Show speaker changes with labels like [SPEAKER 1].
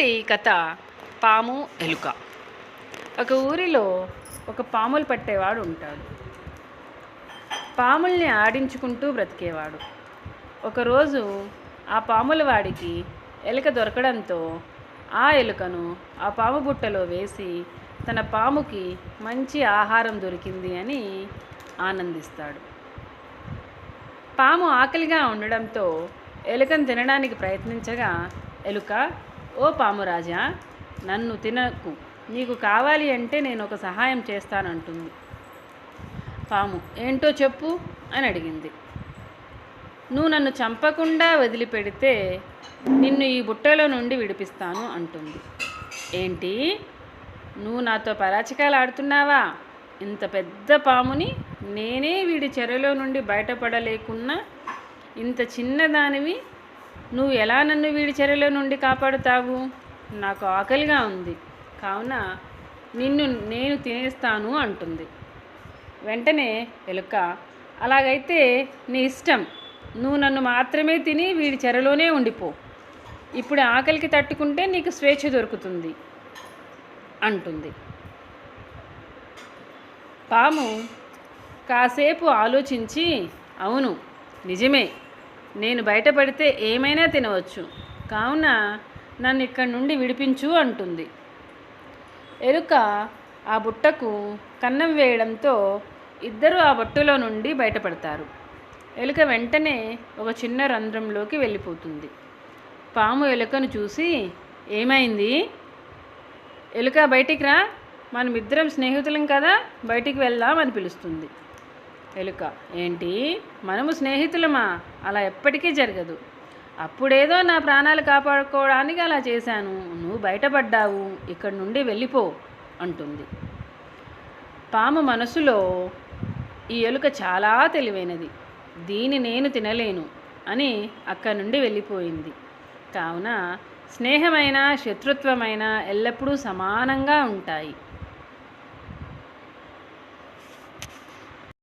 [SPEAKER 1] ఇవాల్టి కథ పాము ఎలుక. ఒక ఊరిలో ఒక పాములు పట్టేవాడు ఉంటాడు. పాముల్ని ఆడించుకుంటూ బ్రతికేవాడు. ఒకరోజు ఆ పాముల వాడికి ఎలుక దొరకడంతో ఆ ఎలుకను ఆ పాము బుట్టలో వేసి తన పాముకి మంచి ఆహారం దొరికింది అని ఆనందిస్తాడు. పాము ఆకలిగా ఉండడంతో ఎలుకను తినడానికి ప్రయత్నించగా ఎలుక, ఓ పామురాజా, నన్ను తినకు, నీకు కావాలి అంటే నేను ఒక సహాయం చేస్తానంటుంది. పాము, ఏంటో చెప్పు అని అడిగింది. నువ్వు నన్ను చంపకుండా వదిలిపెడితే నిన్ను ఈ బుట్టలో నుండి విడిపిస్తాను అంటుంది. ఏంటి, నువ్వు నాతో పరాచికాలు ఆడుతున్నావా? ఇంత పెద్ద పాముని నేనే వీడి చెరలో నుండి బయటపడలేకున్నా ఇంత చిన్నదానివి నువ్వు ఎలా నన్ను వీడి చెరలో నుండి కాపాడుతావు? నాకు ఆకలిగా ఉంది, కావున నిన్ను నేను తినేస్తాను అంటుంది. వెంటనే ఎలుక, అలాగైతే నీ ఇష్టం, నువ్వు నన్ను మాత్రమే తిని వీడి చెరలోనే ఉండిపో. ఇప్పుడు ఆకలికి తట్టుకుంటే నీకు స్వేచ్ఛ దొరుకుతుంది అంటుంది. పాము కాసేపు ఆలోచించి, అవును నిజమే, నేను బయటపడితే ఏమైనా తినవచ్చు, కావున నన్ను ఇక్కడి నుండి విడిపించు అంటుంది. ఎలుక ఆ బుట్టకు కన్నం వేయడంతో ఇద్దరు ఆ బుట్టలో నుండి బయటపడతారు. ఎలుక వెంటనే ఒక చిన్న రంధ్రంలోకి వెళ్ళిపోతుంది. పాము ఎలుకను చూసి, ఏమైంది? ఎలుక, బయటికి రా, మనమిద్దరం స్నేహితులం కదా, బయటికి వెళ్దాం అని పిలుస్తుంది. ఎలుక, ఏంటి, మనము స్నేహితులమా? అలా ఎప్పటికీ జరగదు. అప్పుడేదో నా ప్రాణాలు కాపాడుకోవడానికి అలా చేశాను, నువ్వు బయటపడ్డావు, ఇక్కడి నుండి వెళ్ళిపో అంటుంది. పాము మనసులో, ఈ ఎలుక చాలా తెలివైనది, దీన్ని నేను తినలేను అని అక్కడి నుండి వెళ్ళిపోయింది. కావున స్నేహమైన శత్రుత్వమైన ఎల్లప్పుడూ సమానంగా ఉంటాయి.